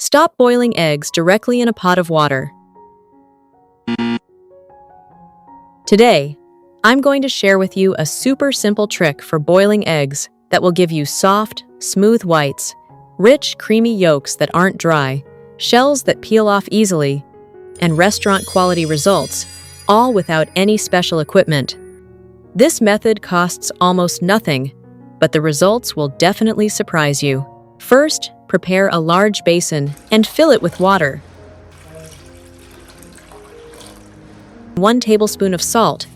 Stop boiling eggs directly in a pot of water. Today, I'm going to share with you a super simple trick for boiling eggs that will give you soft, smooth whites, rich, creamy yolks that aren't dry, shells that peel off easily, and restaurant-quality results, all without any special equipment. This method costs almost nothing, but the results will definitely surprise you. First, prepare a large basin and fill it with water. 1 tablespoon of salt.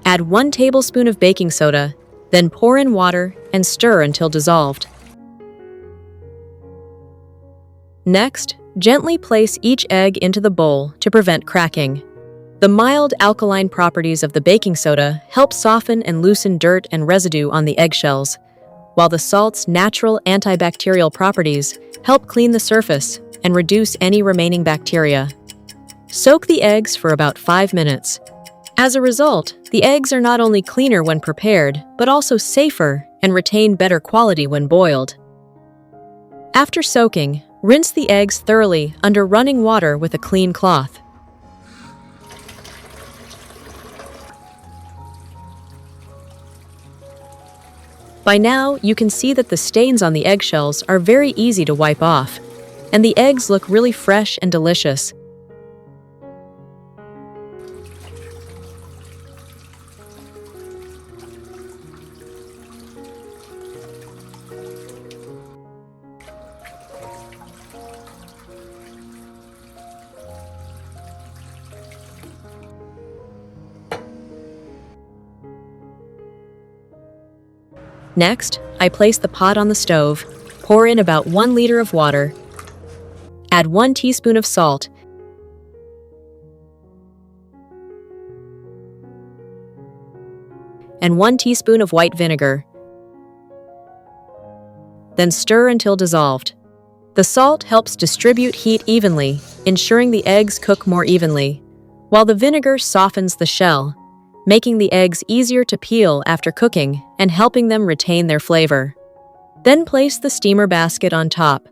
Add 1 tablespoon of baking soda, then pour in water and stir until dissolved. Next, gently place each egg into the bowl to prevent cracking. The mild alkaline properties of the baking soda help soften and loosen dirt and residue on the eggshells, while the salt's natural antibacterial properties help clean the surface and reduce any remaining bacteria. Soak the eggs for about 5 minutes. As a result, the eggs are not only cleaner when prepared, but also safer and retain better quality when boiled. After soaking, rinse the eggs thoroughly under running water with a clean cloth. By now, you can see that the stains on the eggshells are very easy to wipe off, and the eggs look really fresh and delicious. Next, I place the pot on the stove, pour in about 1 liter of water, add 1 teaspoon of salt, and 1 teaspoon of white vinegar. Then stir until dissolved. The salt helps distribute heat evenly, ensuring the eggs cook more evenly, while the vinegar softens the shell, making the eggs easier to peel after cooking and helping them retain their flavor. Then place the steamer basket on top.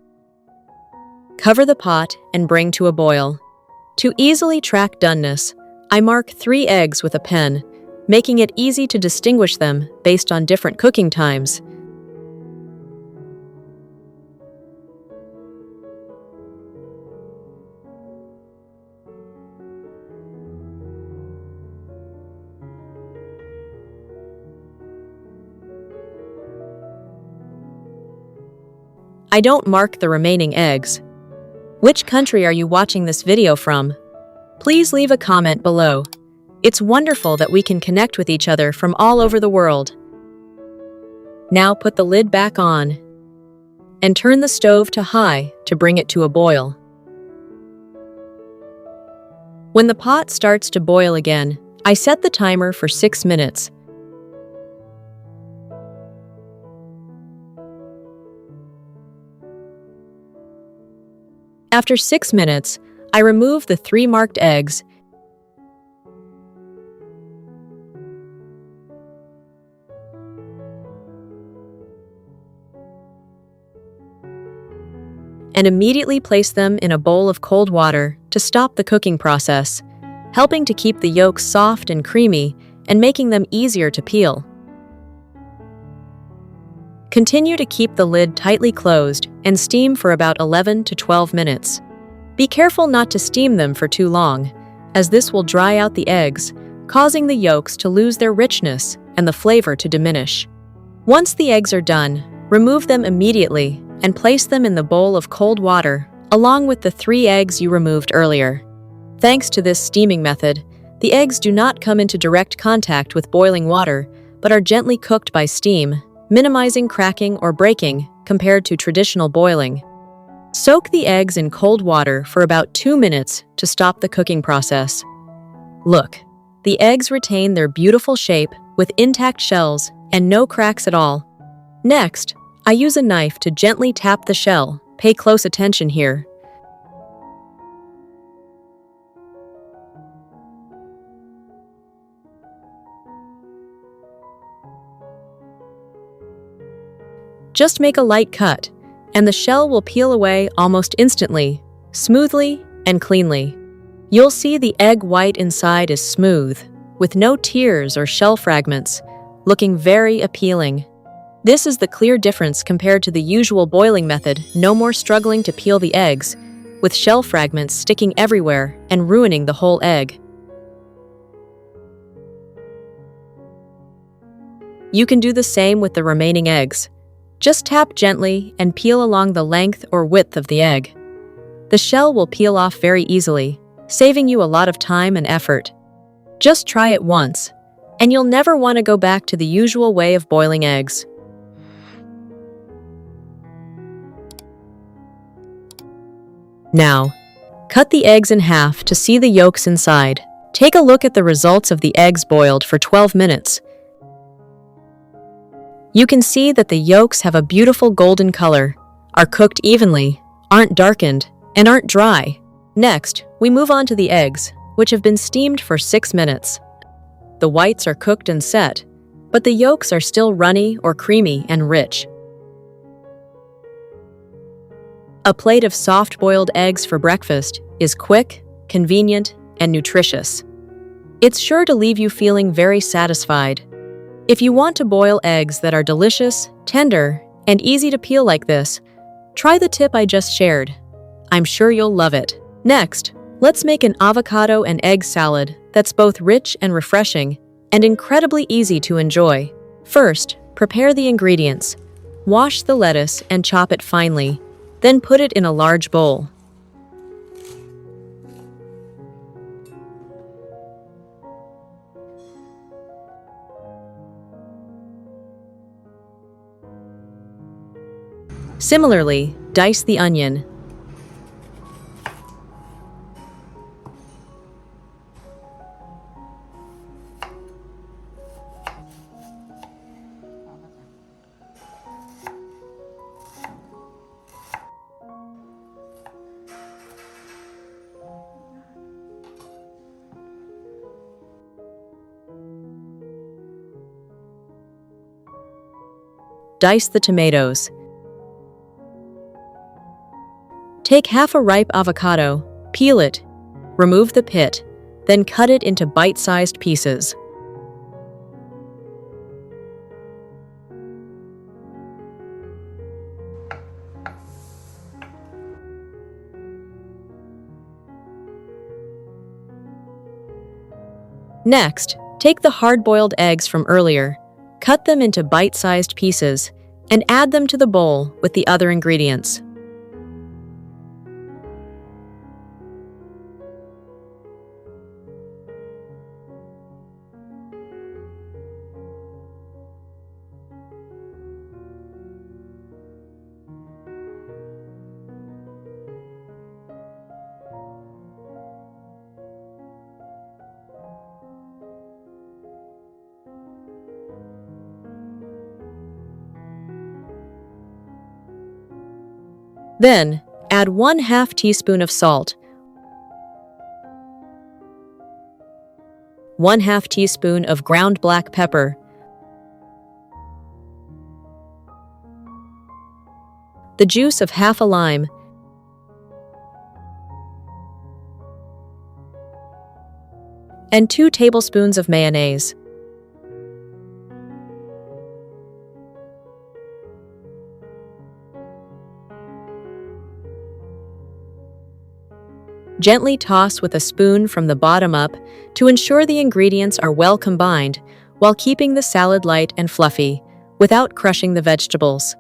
Cover the pot and bring to a boil. To easily track doneness, I mark 3 eggs with a pen, making it easy to distinguish them based on different cooking times. I don't mark the remaining eggs. Which country are you watching this video from? Please leave a comment below. It's wonderful that we can connect with each other from all over the world. Now put the lid back on and turn the stove to high to bring it to a boil. When the pot starts to boil again, I set the timer for 6 minutes. After 6 minutes, I remove the 3 marked eggs and immediately place them in a bowl of cold water to stop the cooking process, helping to keep the yolks soft and creamy and making them easier to peel. Continue to keep the lid tightly closed and steam for about 11 to 12 minutes. Be careful not to steam them for too long, as this will dry out the eggs, causing the yolks to lose their richness and the flavor to diminish. Once the eggs are done, remove them immediately and place them in the bowl of cold water, along with the 3 eggs you removed earlier. Thanks to this steaming method, the eggs do not come into direct contact with boiling water, but are gently cooked by steam, minimizing cracking or breaking compared to traditional boiling. Soak the eggs in cold water for about 2 minutes to stop the cooking process. Look, the eggs retain their beautiful shape with intact shells and no cracks at all. Next, I use a knife to gently tap the shell. Pay close attention here. Just make a light cut, and the shell will peel away almost instantly, smoothly and cleanly. You'll see the egg white inside is smooth, with no tears or shell fragments, looking very appealing. This is the clear difference compared to the usual boiling method, no more struggling to peel the eggs, with shell fragments sticking everywhere and ruining the whole egg. You can do the same with the remaining eggs. Just tap gently and peel along the length or width of the egg. The shell will peel off very easily, saving you a lot of time and effort. Just try it once, and you'll never want to go back to the usual way of boiling eggs. Now, cut the eggs in half to see the yolks inside. Take a look at the results of the eggs boiled for 12 minutes. You can see that the yolks have a beautiful golden color, are cooked evenly, aren't darkened, and aren't dry. Next, we move on to the eggs, which have been steamed for 6 minutes. The whites are cooked and set, but the yolks are still runny or creamy and rich. A plate of soft-boiled eggs for breakfast is quick, convenient, and nutritious. It's sure to leave you feeling very satisfied. If you want to boil eggs that are delicious, tender, and easy to peel like this, try the tip I just shared. I'm sure you'll love it. Next, let's make an avocado and egg salad that's both rich and refreshing and incredibly easy to enjoy. First, prepare the ingredients. Wash the lettuce and chop it finely, then put it in a large bowl. Similarly, dice the onion. Dice the tomatoes. Take half a ripe avocado, peel it, remove the pit, then cut it into bite-sized pieces. Next, take the hard-boiled eggs from earlier, cut them into bite-sized pieces, and add them to the bowl with the other ingredients. Then, add 1/2 teaspoon of salt, 1/2 teaspoon of ground black pepper, the juice of half a lime, and 2 tablespoons of mayonnaise. Gently toss with a spoon from the bottom up to ensure the ingredients are well combined while keeping the salad light and fluffy, without crushing the vegetables.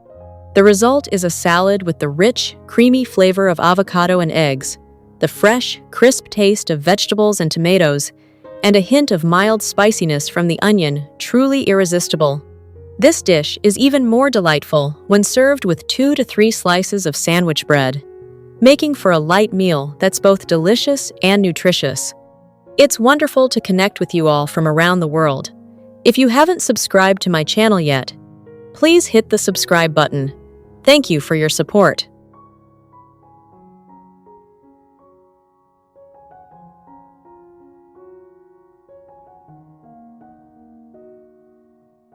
The result is a salad with the rich, creamy flavor of avocado and eggs, the fresh, crisp taste of vegetables and tomatoes, and a hint of mild spiciness from the onion, truly irresistible. This dish is even more delightful when served with 2 to 3 slices of sandwich bread, making for a light meal that's both delicious and nutritious. It's wonderful to connect with you all from around the world. If you haven't subscribed to my channel yet, please hit the subscribe button. Thank you for your support.